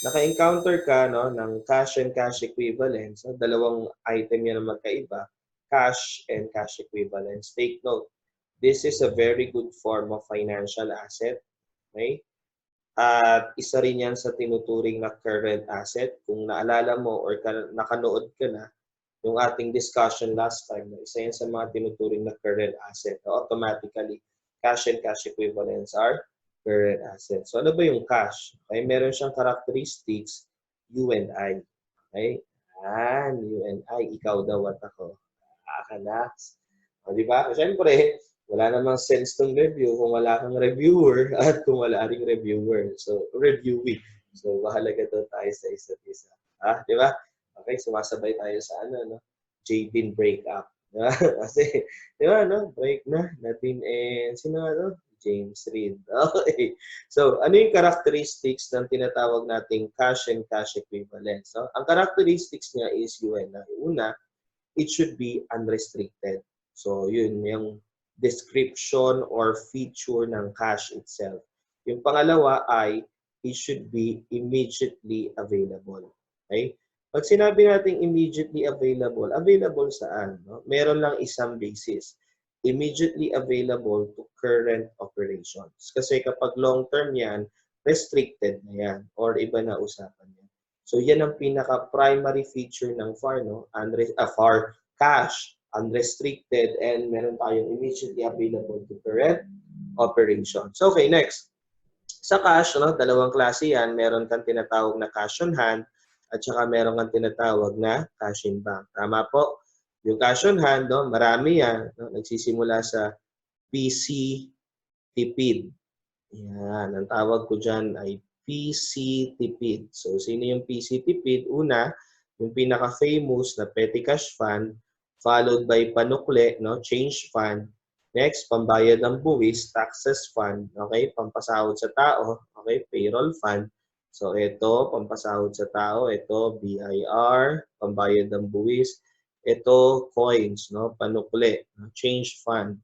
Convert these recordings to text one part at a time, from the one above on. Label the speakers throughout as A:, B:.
A: naka-encounter ka no, ng cash and cash equivalents, so dalawang item yan na magkaiba, cash and cash equivalents. Take note, this is a very good form of financial asset. Okay? At isa rin yan sa tinuturing na current asset. Kung naalala mo or nakanood ka na yung ating discussion last time, isa yan sa mga tinuturing na current asset. Automatically, cash and cash equivalents are current assets. So ano ba yung cash? Okay, meron siyang characteristics, U and I. Okay? U and I, ikaw daw at ako. Akalax. O, di ba? Siyempre, wala namang sense tong review kung wala kang reviewer at kung wala ring reviewer. So, reviewing. So, mahalaga daw tayo sa isa't isa. Di ba? Okay, sumasabay tayo sa no? Jabin breakup. Diba? Kasi, di ba, no? Break na. Natin sino ano? James Reid. Okay. So, ano yung characteristics ng tinatawag nating cash and cash equivalents? So, ang characteristics niya is yun. Una, it should be unrestricted. So, yun yung description or feature ng cash itself. Yung pangalawa ay it should be immediately available. Okay? Pag sinabi natin immediately available, available saan? No? Meron lang isang basis. Immediately available to current operations. Kasi kapag long-term yan, restricted na yan or iba na usapan yan. So yan ang pinaka-primary feature ng FAR, no? FAR cash, unrestricted, and meron tayong immediately available to current operations. Okay, next. Sa cash, no, dalawang klase yan. Meron kang tinatawag na cash on hand at saka meron kang tinatawag na cash in bank. Tama po? Yung cash on hand, no, marami yan. No, nagsisimula sa PC tipid. Yan, ang tawag ko dyan ay PC tipid. So, sino yung PC tipid? Una, yung pinaka-famous na petty cash fund, followed by panukle, no, change fund. Next, pambayad ng buwis, taxes fund, okay, pampasahod sa tao, okay, payroll fund. So, ito, pampasahod sa tao, ito, BIR, pambayad ng buwis. Ito, coins, no, panukle, change fund.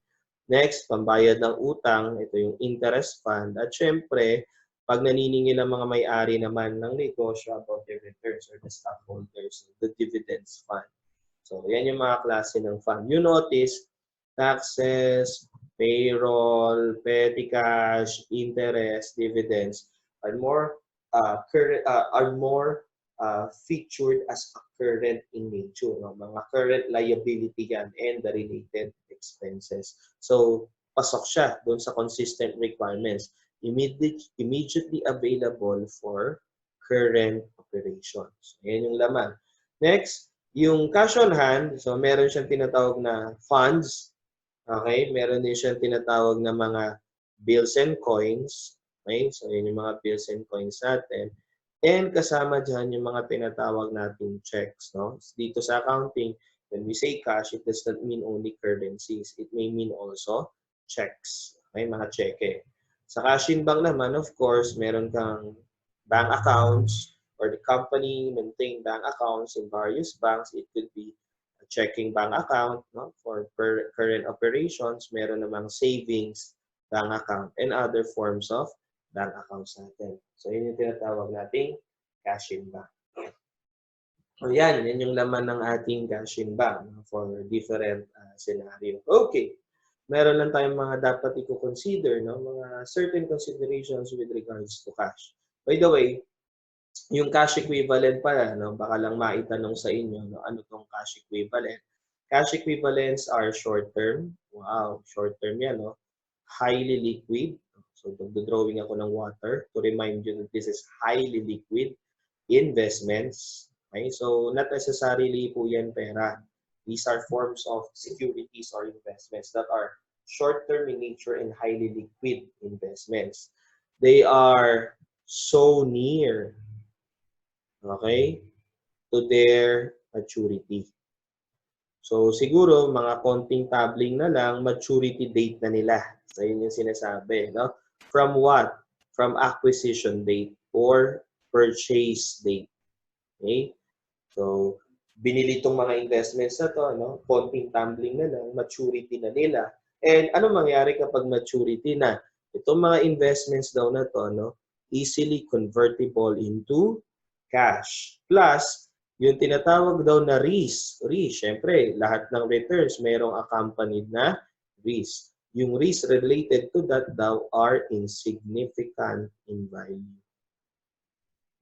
A: Next, pambayad ng utang, ito yung interest fund. At syempre, pag naniningil ang mga may-ari naman ng negosyo about their returns or the stockholders, the dividends fund. So, yan yung mga klase ng fund. You notice, taxes, payroll, petty cash, interest, dividends are more featured as a current in nature. No? Mga current liability yan and the related expenses. So, pasok siya doon sa consistent requirements. Immediately available for current operations. Ayan yung laman. Next, yung cash on hand, so meron siyang tinatawag na funds. Okay? Meron din siyang tinatawag na mga bills and coins. Okay? So, yun yung mga bills and coins natin. And kasama dyan yung mga tinatawag nating checks. No? Dito sa accounting, when we say cash, it does not mean only currencies. It may mean also checks. Okay? Mga cheque. Sa cash in bank naman, of course, meron kang bank accounts or the company maintain bank accounts in various banks. It could be a checking bank account, no? For current operations. Meron namang savings bank account and other forms of bank accounts natin. So, yun yung tinatawag nating cash in bank. So, yan yung laman ng ating cash in bank for different scenario. Okay. Meron lang tayong mga dapat i-consider, no? Mga certain considerations with regards to cash. By the way, yung cash equivalent pala, no? Baka lang maitanong sa inyo, no? Ano tong cash equivalent? Cash equivalents are short-term. Wow, short-term yan, no? Highly liquid. So, drawing ako ng water to remind you that this is highly liquid investments. Okay? So, not necessarily po yan pera. These are forms of securities or investments that are short-term in nature and highly liquid investments. They are so near, okay, to their maturity. So, siguro, mga konting tabling na lang, maturity date na nila. So, yun yung sinasabi. No? From what? From acquisition date or purchase date. Okay? So, binili itong mga investments na to, no? Konting tumbling na lang, maturity na nila. And ano mangyari kapag maturity na? Itong mga investments daw na to, no? Easily convertible into cash. Plus, yung tinatawag daw na risk. Risk, syempre, lahat ng returns mayroong accompanied na risk. Yung risk related to that daw are insignificant in value.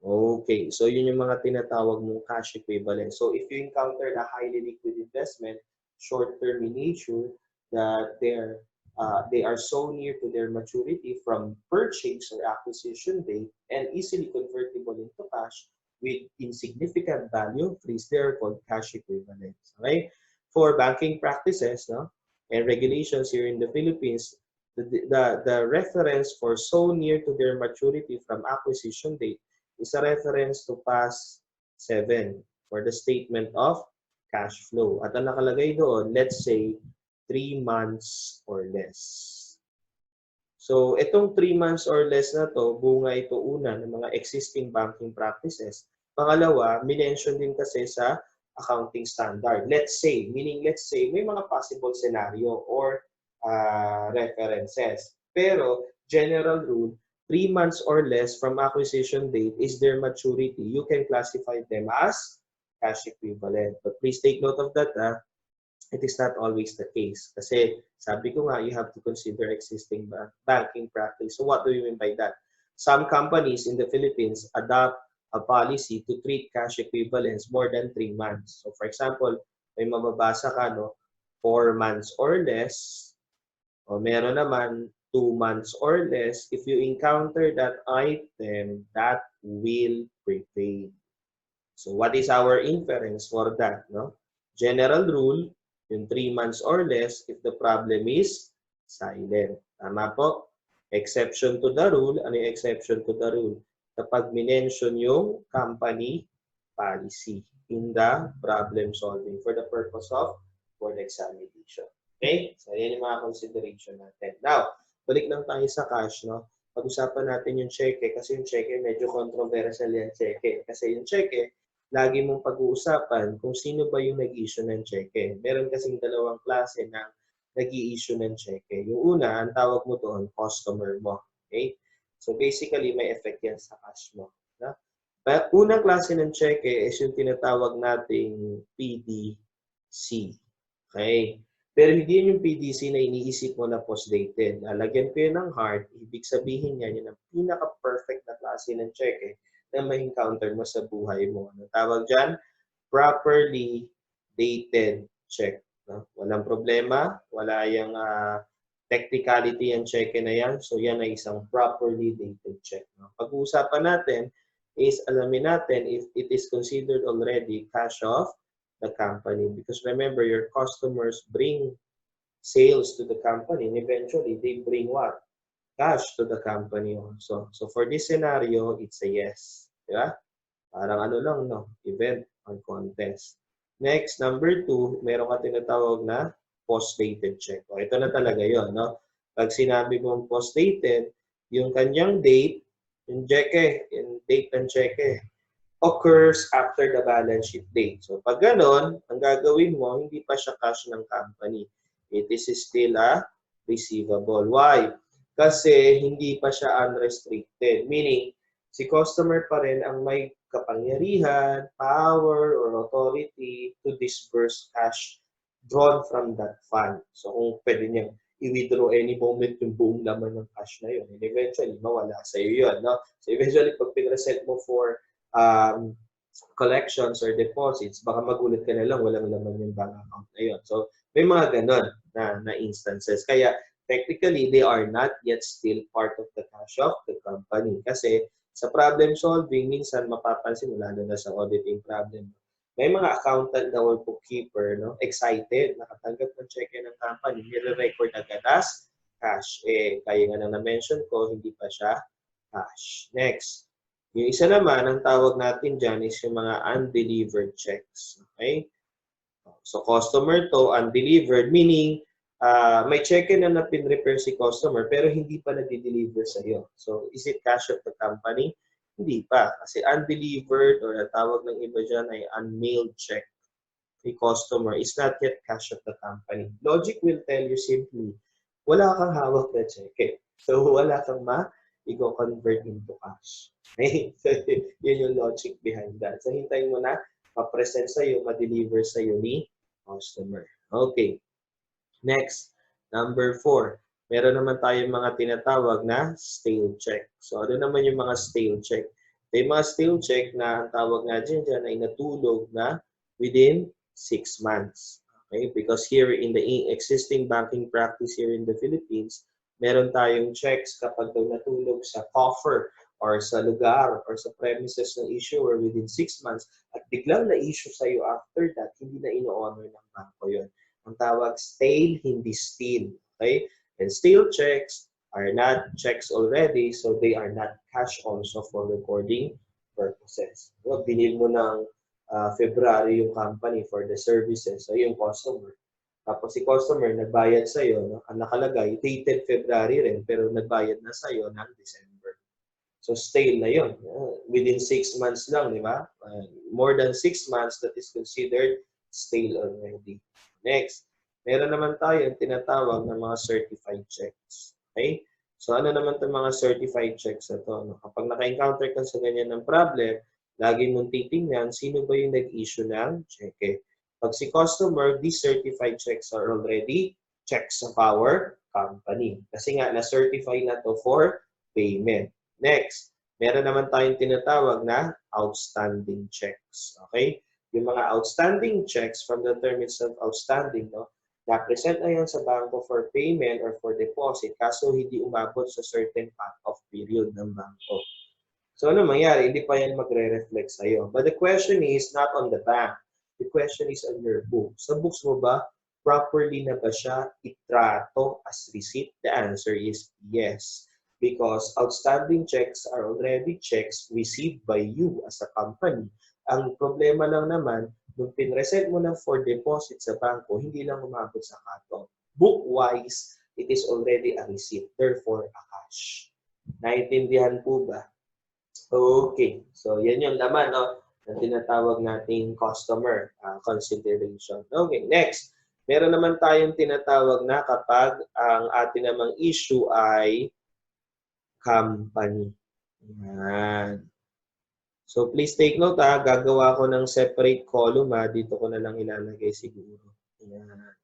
A: Okay, so yun yung mga tinatawag mong cash equivalent. So if you encounter a highly liquid investment, short-term in nature, that they are so near to their maturity from purchase or acquisition date and easily convertible into cash with insignificant value, please, they're called cash equivalents. Okay? For banking practices, no, and regulations here in the Philippines, the reference for so near to their maturity from acquisition date is a reference to PAS 7 for the statement of cash flow. At ang nakalagay doon, let's say, 3 months or less. So, itong 3 months or less na to, bunga ito una ng mga existing banking practices. Pangalawa, minention din kasi sa accounting standard. Let's say, meaning let's say, may mga possible scenario or references. Pero, general rule, 3 months or less from acquisition date is their maturity. You can classify them as cash equivalent. But please take note of that. It is not always the case. Kasi sabi ko nga, you have to consider existing banking practice. So what do you mean by that? Some companies in the Philippines adopt a policy to treat cash equivalents more than 3 months. So for example, may mababasa ka, no, 4 months or less, o meron naman 2 months or less. If you encounter that item, that will prevail. So what is our inference for that? No? General rule, yung 3 months or less if the problem is silent. Tama po? Exception to the rule. Ano yung exception to the rule? Kapag minention yung company policy in the problem solving for the purpose of board examination. Okay? So, yan yung mga consideration natin. Now, balik lang tayo sa cash, no? Pag-usapan natin yung cheque kasi yung cheque medyo controversial yan cheque. Kasi yung cheque, lagi mong pag-uusapan kung sino ba yung nag-issue ng cheque. Meron kasing dalawang klase ng nag-i-issue ng cheque. Yung una, ang tawag mo doon, customer mo. Okay? So basically, may effect yan sa cash mo. No? But unang klase ng cheque is yung tinatawag nating PDC. Okay? Pero hindi yun yung PDC na iniisip mo na post-dated. Lalagyan ko yun ng heart. Ibig sabihin yan, yun ang pinaka-perfect na klase ng cheque na ma-encounter mo sa buhay mo. Ano tawag dyan? Properly dated check. No? Walang problema. Wala yung technicality yung cheque na yan. So yan ay isang properly dated check. No? Pag-uusapan natin is alamin natin if it is considered already cash of the company. Because remember, your customers bring sales to the company and eventually they bring what? Cash to the company also. So for this scenario, it's a yes. Diba? Parang ano lang, no? Event or contest. Next, number 2, meron ka tinatawag na post-dated check. O, ito na talaga yon, no? Pag sinabi mong post-dated, yung kanyang date, yung cheque, yung date ng cheque, occurs after the balance sheet date. So, pag ganon, ang gagawin mo, hindi pa siya cash ng company. It is still a receivable. Why? Kasi hindi pa siya unrestricted. Meaning, si customer pa rin ang may kapangyarihan, power, or authority to disburse cash drawn from that fund. So, kung pwede niyang i-withdraw any moment yung buong laman ng cash na yun. And eventually, mawala sa iyo yun. No? So, eventually, pag pinresent mo for collections or deposits, baka magulat ka na lang, walang laman yung bank account na yun. So, may mga ganon na instances. Kaya, technically, they are not yet still part of the cash of the company. Kasi, sa problem solving, minsan mapapansin mo, lalo na sa auditing problem, may mga accountant na or bookkeeper, no, excited, nakatanggap ng cheque ng company, nire-record agad as cash. Kaya nga na na-mention ko, hindi pa siya cash. Next. Yung isa naman, ang tawag natin dyan is yung mga undelivered checks. Okay? So, customer to, undelivered, meaning may check na pin-repair si customer pero hindi pa nadi-deliver sa iyo. So, is it cash of the company? Hindi pa. Kasi undelivered or ang tawag ng iba dyan ay unmailed check ni customer is not yet cash of the company. Logic will tell you simply, wala kang hawak na check. So, wala kang i-convert into cash. Okay? So, yun yung logic behind that. So, hintayin mo na ma-present sa'yo, ma-deliver sa'yo ni customer. Okay. Next, number 4. Meron naman tayong mga tinatawag na stale check. So, ano naman yung mga stale check? May mga stale check na ang tawag nga dyan ay natulog na within 6 months. Okay? Because here in the existing banking practice here in the Philippines, meron tayong checks kapag daw natulog sa coffer or sa lugar or sa premises ng issuer within 6 months at biglang na-issue sa'yo after that, hindi na ino-honor ng banko yun. Ang tawag stale, hindi steal. Okay? And stale checks are not checks already, so they are not cash also for recording purposes. So, binil mo ng February yung company for the services, so yung customer. Tapos si customer nagbayad sa'yo, no? Ang nakalagay, dated February rin, pero nagbayad na sa'yo ng December. So stale na yun. Within 6 months lang, di ba? More than 6 months, that is considered stale already. Next, meron naman tayo yung tinatawag na mga certified checks. Okay? So ano naman itong mga certified checks na to? No? Kapag naka-encounter ka sa ganyan ng problem, lagi mong titingnan sino ba yung nag-issue ng cheque. Pag si customer, these certified checks are already checks of our company. Kasi nga, na-certify na to for payment. Next, meron naman tayong tinatawag na outstanding checks. Okay? Yung mga outstanding checks from the term itself outstanding, no? Na-present na yan sa bangko for payment or for deposit kaso hindi umabot sa certain cut-off period ng bangko. So ano mangyari? Hindi pa yan magre-reflect sa'yo. But the question is not on the bank. The question is on your book. Sa books mo ba, properly na ba siya itrato as receipt? The answer is yes. Because outstanding checks are already checks received by you as a company. Ang problema lang naman, nung pinresent mo na for deposit sa banko, hindi lang umabot sa cut-off. Book-wise, it is already a receipt, therefore a cash. Naintindihan po ba? Okay. So, yan yung laman, no? Na tinatawag nating customer consideration. Okay, next. Meron naman tayong tinatawag na kapag ang ating namang issue ay company. Yan. So, please take note, gagawa ko ng separate column, dito ko na lang ilalagay siguro. Yan.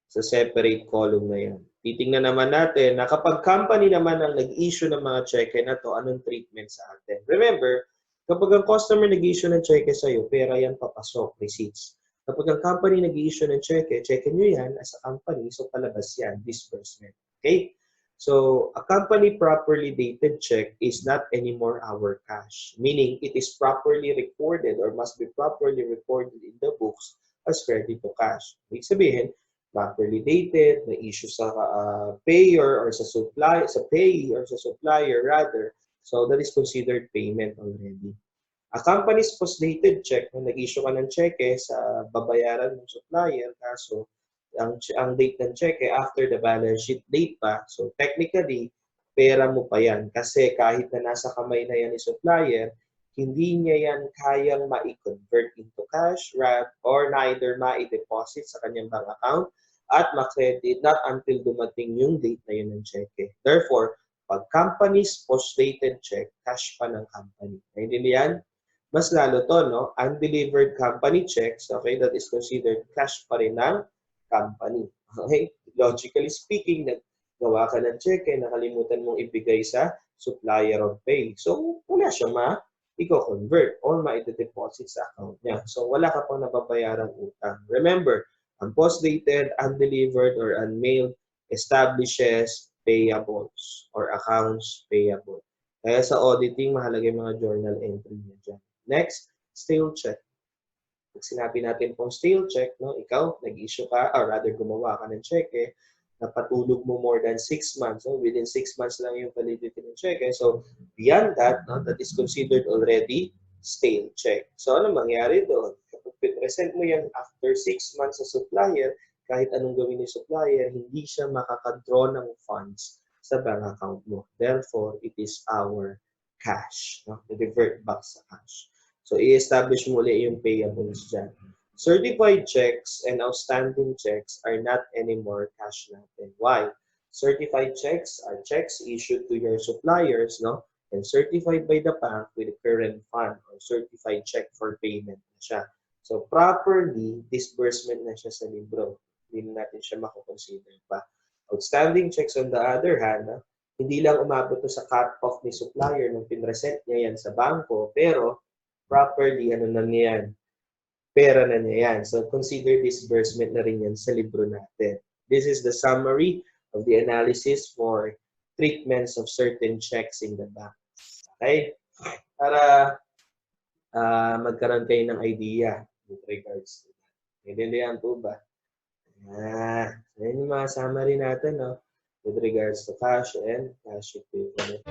A: Sa separate column na yan. Titingnan naman natin na kapag company naman ang nag-issue ng mga cheque na to, anong treatment sa atin. Remember, kapag ang customer nag-issue ng cheque sa'yo, pera yan papasok, receipts. Kapag ang company nag-issue ng cheque nyo yan as a company, so palabas yan, disbursement. Okay? So, a company properly dated check is not anymore our cash. Meaning, it is properly recorded or must be properly recorded in the books as credit to cash. Ibig sabihin, properly dated, na issue sa payer or sa supplier, sa payee or sa supplier rather. So that is considered payment already. A company's post-dated check, kung nag-issue ka ng cheque sa babayaran ng supplier, kaso ang date ng cheque after the balance sheet date pa, so technically, pera mo pa yan. Kasi kahit na nasa kamay na yan ni supplier, hindi niya yan kayang ma-convert into cash or neither ma-deposit sa kanyang bank account at ma-credit not until dumating yung date na yun ng cheque. Therefore, pag company's post-dated check, cash pa ng company. Naintindihan? Mas lalo to, no? Undelivered company checks, okay, that is considered cash pa rin ng company. Okay? Logically speaking, naggawa ka ng cheque, nakalimutan mong ibigay sa supplier of pay. So, wala siya i-convert or ma-deposit sa account niya. So, wala ka pang nababayarang utang. Remember, ang post-dated, undelivered, or unmailed establishes payables or accounts payable. Kaya sa auditing, mahalaga yung mga journal entry niya dyan. Next, stale check. Pag sinabi natin pong stale check, no, ikaw, nag-issue ka, or rather gumawa ka ng cheque, napatulog mo more than 6 months. So within 6 months lang yung validity ng cheque. So beyond that, no, that is considered already stale check. So ano mangyari doon? Kapag present mo yan after 6 months sa supplier, kahit anong gawin ni supplier, hindi siya makakadraw ng funds sa bank account mo. Therefore, it is our cash. No? Revert back sa cash. So i-establish mo ulit yung payables dyan. Certified checks and outstanding checks are not anymore cash natin. Why? Certified checks are checks issued to your suppliers, no? And certified by the bank with the current fund or certified check for payment na siya. So, properly, disbursement na siya sa libro. Hindi na natin siya makukonsider pa. Outstanding checks on the other hand, hindi lang umabot to sa cut-off ni supplier nung pinresent niya yan sa bangko, pero properly, ano na niya yan, pera na niya yan. So, consider disbursement na rin yan sa libro natin. This is the summary of the analysis for treatments of certain checks in the bank. Okay? Para magkaroon kayo ng idea with regards to that. Naintindihan po ba? So, yun yung mga summary natin, no? With regards to cash and cash equivalent.